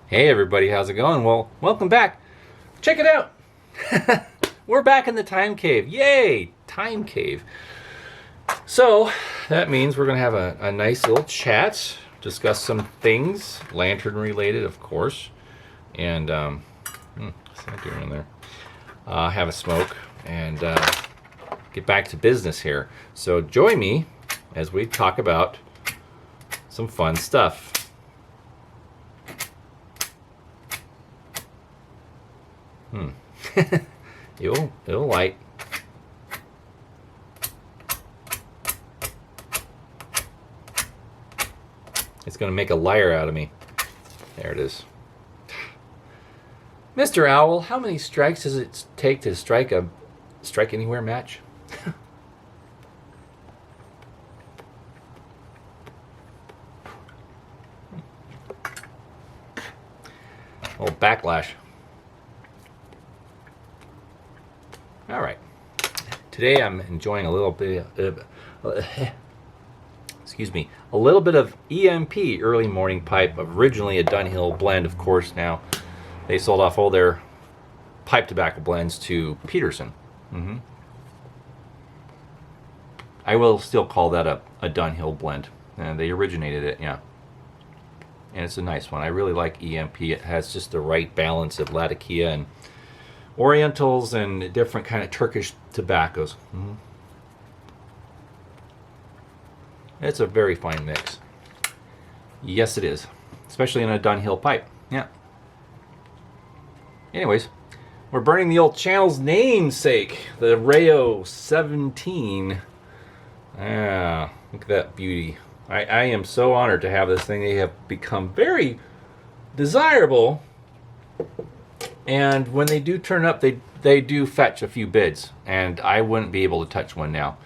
Hey everybody, how's it going? Well, welcome back. Check it out. We're back in the time cave. Yay! Time cave. So that means we're going to have a nice little chat, discuss some things, lantern related, of course, and what's that doing in there? Have a smoke and get back to business here. So join me as we talk about some fun stuff. It'll light. It's gonna make a liar out of me. There it is. Mr. Owl, how many strikes does it take to strike a strike anywhere match? Oh, backlash. All right. Today I'm enjoying a little bit of, a little bit of EMP early morning pipe. Originally a Dunhill blend, of course. Now they sold off all their pipe tobacco blends to Peterson. I will still call that a Dunhill blend, and they originated it, yeah. And it's a nice one. I really like EMP. It has just the right balance of Latakia and Orientals and different kind of Turkish tobaccos. It's a very fine mix. Yes, it is. Especially in a Dunhill pipe. Yeah. Anyways, we're burning the old channel's namesake, the Rayo 17. Ah, look at that beauty. I am so honored to have this thing. They have become very desirable. And when they do turn up, they do fetch a few bids, and I wouldn't be able to touch one now.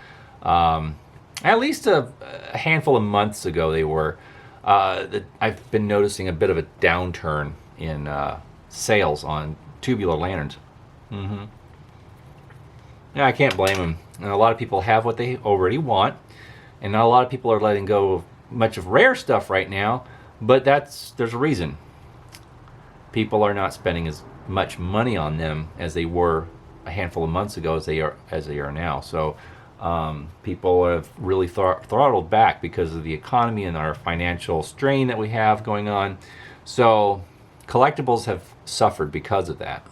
At least a handful of months ago they were. I've been noticing a bit of a downturn in sales on tubular lanterns. Yeah, I can't blame them. And a lot of people have what they already want, and not a lot of people are letting go of much of rare stuff right now, but there's a reason. People are not spending as much money on them as they were a handful of months ago as they are now. So people have really throttled back because of the economy and our financial strain that we have going on. So collectibles have suffered because of that.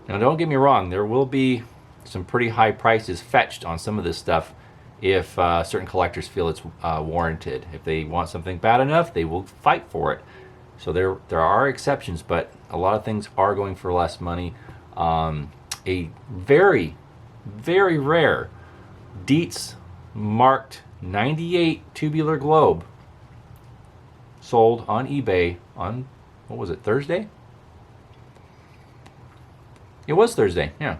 Now don't get me wrong, there will be some pretty high prices fetched on some of this stuff if certain collectors feel it's warranted. If they want something bad enough, they will fight for it. So there are exceptions, but a lot of things are going for less money. A very, very rare Dietz marked 98 tubular globe sold on eBay on, what was it, Thursday? It was Thursday, yeah.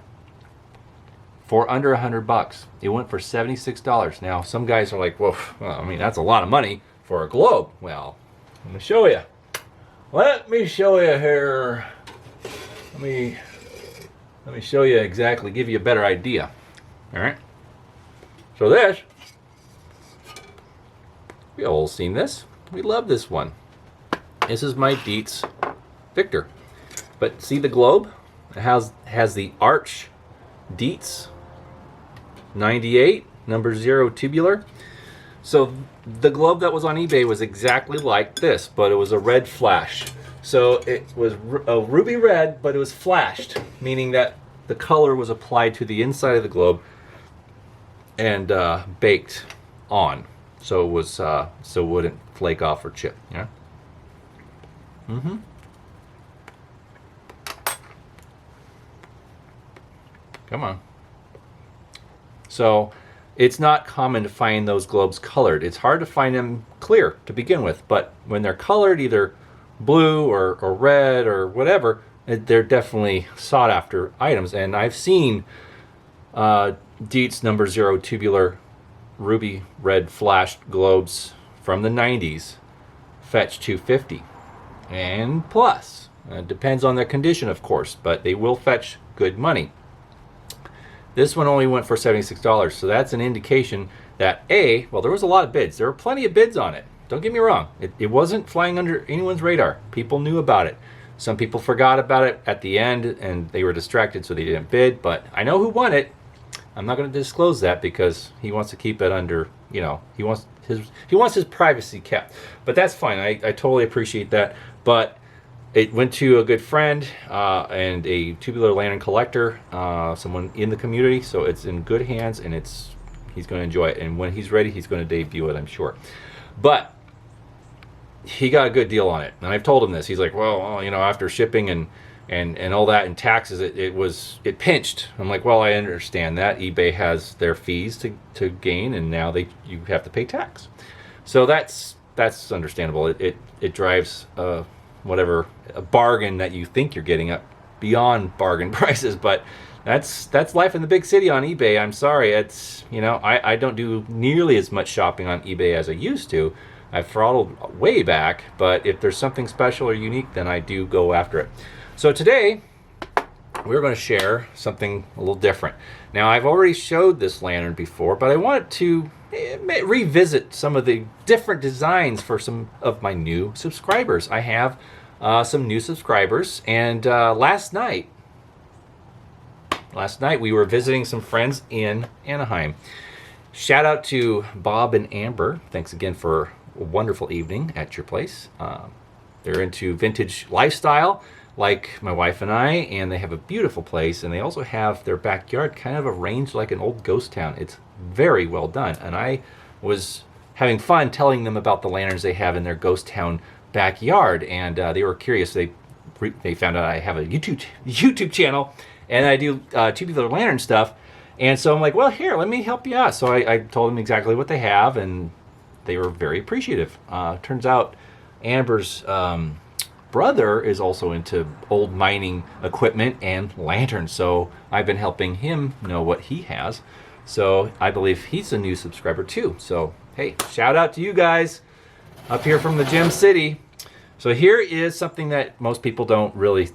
For under $100. It went for $76. Now, some guys are like, well, I mean, that's a lot of money for a globe. Well, let me show you. Let me show you here. Let me show you exactly, give you a better idea. All right. So this, we all seen this. We love this one. This is my Dietz Victor. But see the globe? It has the arch Dietz 98 number 0 tubular. So the globe that was on eBay was exactly like this, but it was a red flash. So it was a ruby red, but it was flashed, meaning that the color was applied to the inside of the globe and baked on, so it was so it wouldn't flake off or chip. Yeah. Come on. So it's not common to find those globes colored. It's hard to find them clear to begin with, but when they're colored either blue or red or whatever, they're definitely sought after items. And I've seen Dietz number 0 tubular ruby red flashed globes from the 90s fetch $250 and plus. It depends on their condition, of course, but they will fetch good money. This one only went for $76, so that's an indication that well, there was a lot of bids. There were plenty of bids on it. Don't get me wrong. It wasn't flying under anyone's radar. People knew about it. Some people forgot about it at the end and they were distracted, so they didn't bid. But I know who won it. I'm not going to disclose that because he wants to keep it under, he wants his privacy kept. But that's fine. I totally appreciate that. But it went to a good friend and a tubular lantern collector, someone in the community. So it's in good hands, and he's going to enjoy it. And when he's ready, he's going to debut it, I'm sure. But he got a good deal on it, and I've told him this. He's like, well, after shipping and all that and taxes, it pinched. I'm like, well, I understand that eBay has their fees to gain, and now you have to pay tax. So that's understandable. It drives a bargain that you think you're getting up beyond bargain prices, but that's life in the big city on eBay. I'm sorry, I don't do nearly as much shopping on eBay as I used to. I've throttled way back, but if there's something special or unique, then I do go after it. So today, we're going to share something a little different. Now, I've already showed this lantern before, but I wanted to revisit some of the different designs for some of my new subscribers. I have some new subscribers, and last night we were visiting some friends in Anaheim. Shout out to Bob and Amber. Thanks again for a wonderful evening at your place. They're into vintage lifestyle like my wife and I, and they have a beautiful place, and they also have their backyard kind of arranged like an old ghost town. It's very well done, and I was having fun telling them about the lanterns they have in their ghost town backyard, and they were curious. They found out I have a YouTube channel, and I do tubular lantern stuff, and so I'm like, well, here, let me help you out. So I told them exactly what they have, and they were very appreciative. Turns out Amber's brother is also into old mining equipment and lanterns, so I've been helping him know what he has. So I believe he's a new subscriber too. So hey, shout out to you guys up here from the Gem City. So here is something that most people don't really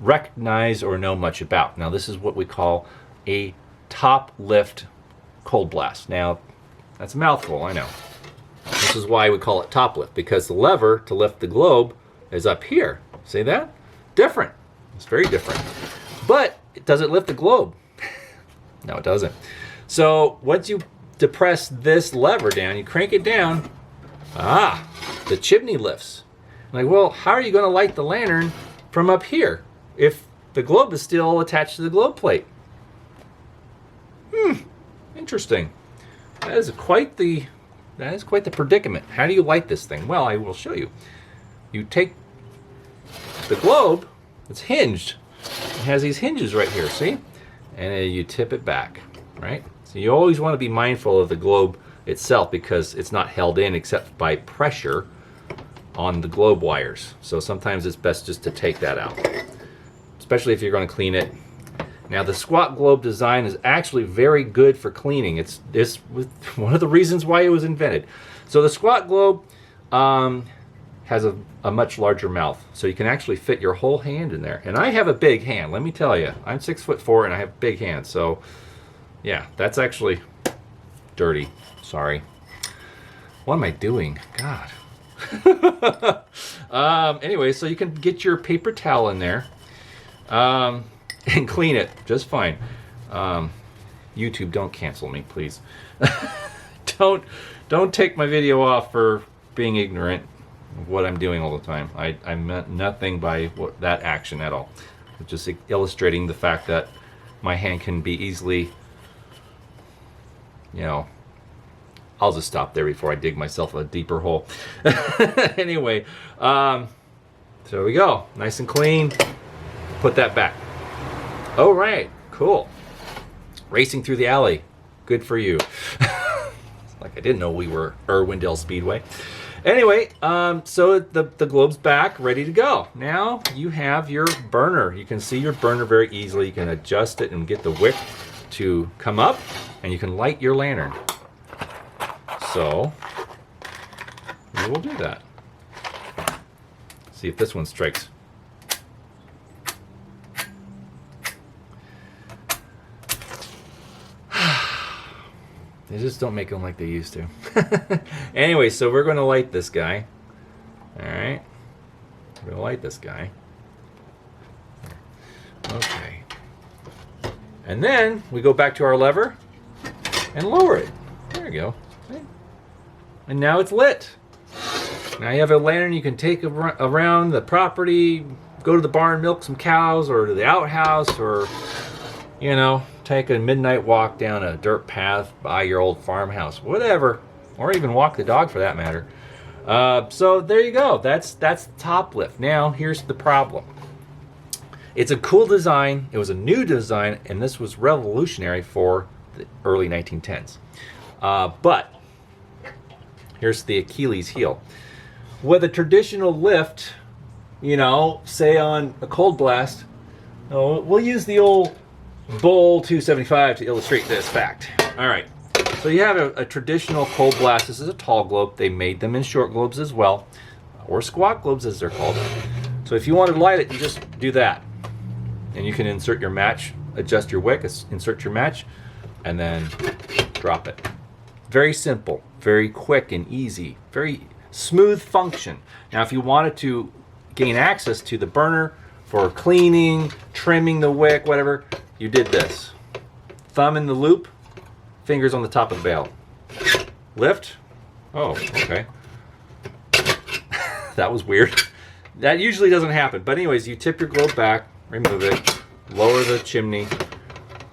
recognize or know much about. Now this is what we call a top lift cold blast. Now that's a mouthful, I know. This is why we call it top lift, because the lever to lift the globe is up here. See that? Different. It's very different. But does it lift the globe? No, it doesn't. So once you depress this lever down, you crank it down, the chimney lifts. I'm like, well, how are you going to light the lantern from up here if the globe is still attached to the globe plate? Interesting. That is quite the predicament. How do you light this thing? Well, I will show you. You take the globe, it's hinged. It has these hinges right here, see? And then you tip it back, right? So you always want to be mindful of the globe itself because it's not held in except by pressure on the globe wires. So sometimes it's best just to take that out, especially if you're going to clean it. Now the squat globe design is actually very good for cleaning. It's one of the reasons why it was invented. So the squat globe has a much larger mouth, so you can actually fit your whole hand in there. And I have a big hand, let me tell you. I'm 6'4" and I have big hands, so yeah, that's actually dirty. Sorry. What am I doing? God. Anyway, so you can get your paper towel in there and clean it just fine. YouTube, don't cancel me, please. Don't take my video off for being ignorant of what I'm doing all the time. I meant nothing by that action at all. Just illustrating the fact that my hand can be easily, I'll just stop there before I dig myself a deeper hole. Anyway, so there we go. Nice and clean. Put that back. All right, cool. Racing through the alley. Good for you. Like I didn't know we were Irwindale Speedway. Anyway, so the globe's back, ready to go. Now you have your burner. You can see your burner very easily. You can adjust it and get the wick to come up, and you can light your lantern. So we will do that. See if this one strikes. They just don't make them like they used to. Anyway, so we're going to light this guy. All right. We're going to light this guy. Okay. And then we go back to our lever and lower it. There you go. And now it's lit. Now you have a lantern you can take around the property, go to the barn, milk some cows, or to the outhouse, or, you know, take a midnight walk down a dirt path by your old farmhouse, whatever, or even walk the dog for that matter. So there you go. That's the top lift. Now here's the problem. It's a cool design. It was a new design, and this was revolutionary for the early 1910s. But here's the Achilles heel. With a traditional lift, you know, say on a cold blast, we'll use the old Bull 275 to illustrate this fact. All right, so you have a traditional cold blast. This is a tall globe. They made them in short globes as well, or squat globes as they're called. So if you want to light it, you just do that. And you can insert your match, adjust your wick, insert your match, and then drop it. Very simple, very quick and easy, very smooth function. Now, if you wanted to gain access to the burner for cleaning, trimming the wick, whatever, you did this. Thumb in the loop, fingers on the top of the bail. Lift. Oh, okay. That was weird. That usually doesn't happen. But anyways, you tip your globe back, remove it, lower the chimney,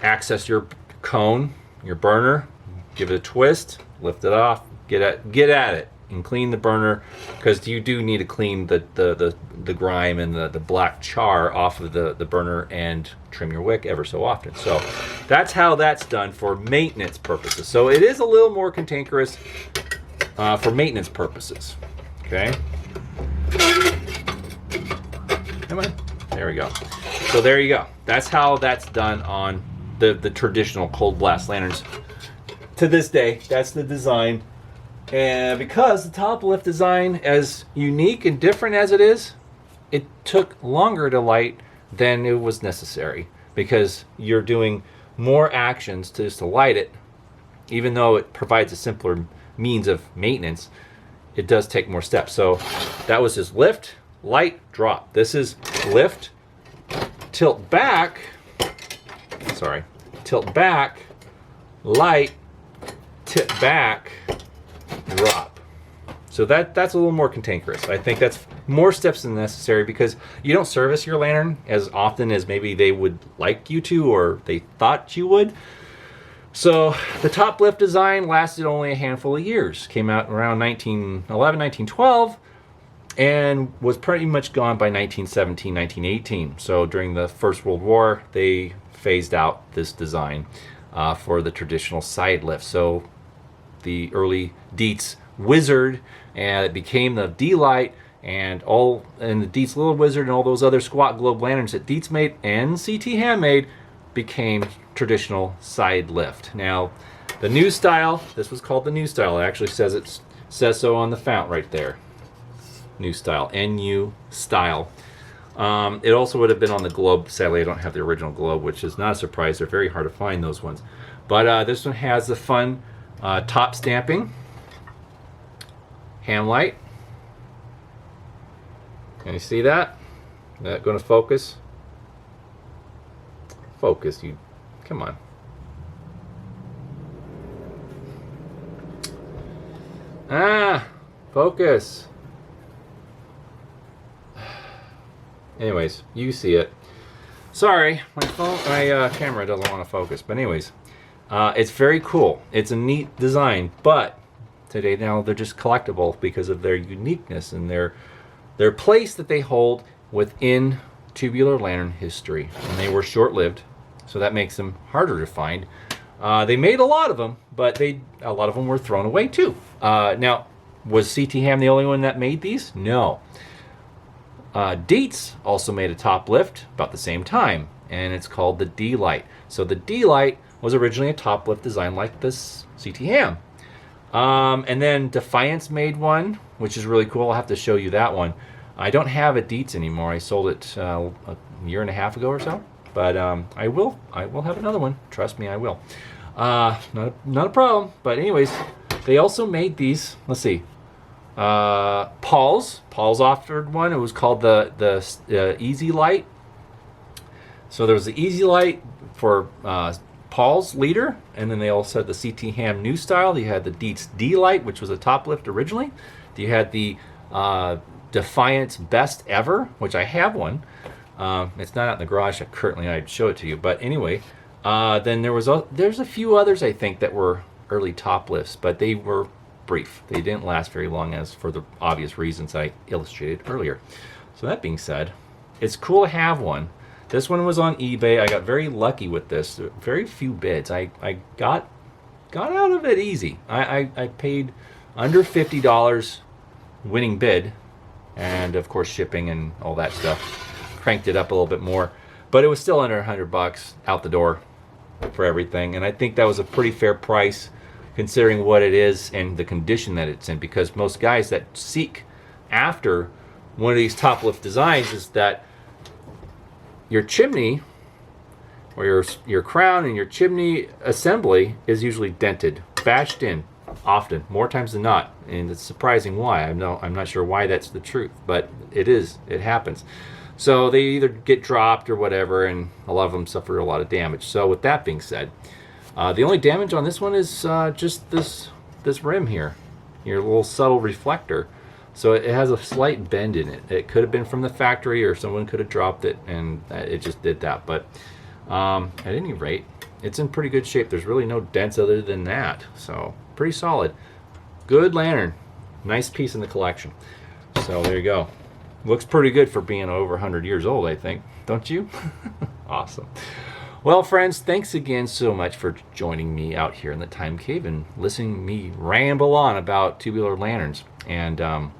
access your cone, your burner, give it a twist, lift it off, get at it, and clean the burner, because you do need to clean the grime and the black char off of the burner and trim your wick ever so often. So that's how that's done for maintenance purposes. So it is a little more cantankerous for maintenance purposes. Okay. Come on. There we go. So there you go. That's how that's done on the traditional cold blast lanterns. To this day, that's the design. And because the top lift design, as unique and different as it is, it took longer to light than it was necessary, because you're doing more actions to just to light it. Even though it provides a simpler means of maintenance, it does take more steps. So that was just lift, light, drop. This is lift, tilt back, light, tip back, drop. So that's a little more cantankerous. I think that's more steps than necessary, because you don't service your lantern as often as maybe they would like you to, or they thought you would. So the top lift design lasted only a handful of years. Came out around 1911, 1912, and was pretty much gone by 1917, 1918. So during the First World War, they phased out this design for the traditional side lift. So the early Dietz Wizard, and it became the D-Light, and the Dietz Little Wizard and all those other squat globe lanterns that Dietz made and CT Ham made became traditional side lift. Now, the new style, this was called the new style. It actually says so on the fount right there. New style, NU style. It also would have been on the globe. Sadly, I don't have the original globe, which is not a surprise. They're very hard to find, those ones. But this one has the fun top stamping, ham light. Can you see that? Is that going to focus? Focus, you. Come on. Focus. Anyways, you see it. Sorry, my camera doesn't want to focus. But anyways, it's very cool. It's a neat design, but today now they're just collectible because of their uniqueness and their place that they hold within tubular lantern history. And they were short-lived, so that makes them harder to find. They made a lot of them, but a lot of them were thrown away too. Now, was CT Ham the only one that made these? No. Dietz also made a top lift about the same time, and it's called the D-Light. So the D-Light was originally a top lift design like this CT Ham. And then Defiance made one, which is really cool. I'll have to show you that one. I don't have a Dietz anymore. I sold it a year and a half ago or so. But I will have another one. Trust me, I will. Not a problem. But anyways, they also made these. Let's see. Paul's offered one. It was called the Easy Light. So there was the Easy Light for Paul's leader, and then they also had the CT Ham new style. You had the Dietz D Light, which was a top lift originally. You had the Defiance Best Ever, which I have one. It's not out in the garage currently. I'd show it to you, but anyway. Then there's a few others I think that were early top lifts, but they were brief. They didn't last very long, as for the obvious reasons I illustrated earlier. So that being said, it's cool to have one. This one was on eBay. I got very lucky with this. Very few bids. I got out of it easy. I paid under $50 winning bid, and of course shipping and all that stuff cranked it up a little bit more, but it was still under $100 out the door for everything, and I think that was a pretty fair price considering what it is and the condition that it's in, because most guys that seek after one of these top lift designs is that your chimney or your crown and your chimney assembly is usually dented, bashed in often, more times than not, and it's surprising why. I'm not sure why that's the truth, but it happens. So they either get dropped or whatever, and a lot of them suffer a lot of damage. So with that being said, the only damage on this one is just this rim here, your little subtle reflector. So it has a slight bend in it. It could have been from the factory, or someone could have dropped it, and it just did that. But at any rate, it's in pretty good shape. There's really no dents other than that. So pretty solid. Good lantern. Nice piece in the collection. So there you go. Looks pretty good for being over 100 years old, I think. Don't you? Awesome. Well, friends, thanks again so much for joining me out here in the Time Cave and listening me ramble on about tubular lanterns. And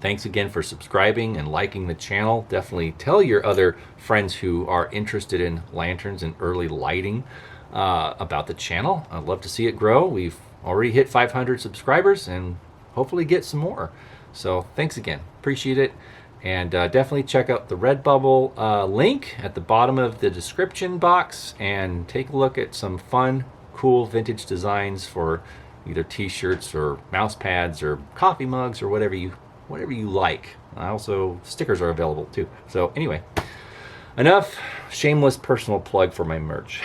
thanks again for subscribing and liking the channel. Definitely tell your other friends who are interested in lanterns and early lighting about the channel. I'd love to see it grow. We've already hit 500 subscribers and hopefully get some more. So thanks again. Appreciate it. And definitely check out the Redbubble link at the bottom of the description box and take a look at some fun, cool vintage designs for either t-shirts or mouse pads or coffee mugs or whatever you like. Also, stickers are available too. So anyway, enough shameless personal plug for my merch.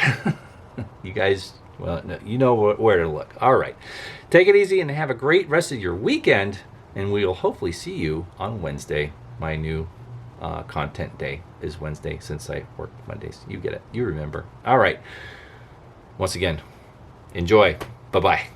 You guys, well, no, you know where to look. All right. Take it easy and have a great rest of your weekend, and we'll hopefully see you on Wednesday. My new content day is Wednesday since I work Mondays. You get it. You remember. All right. Once again, enjoy. Bye-bye.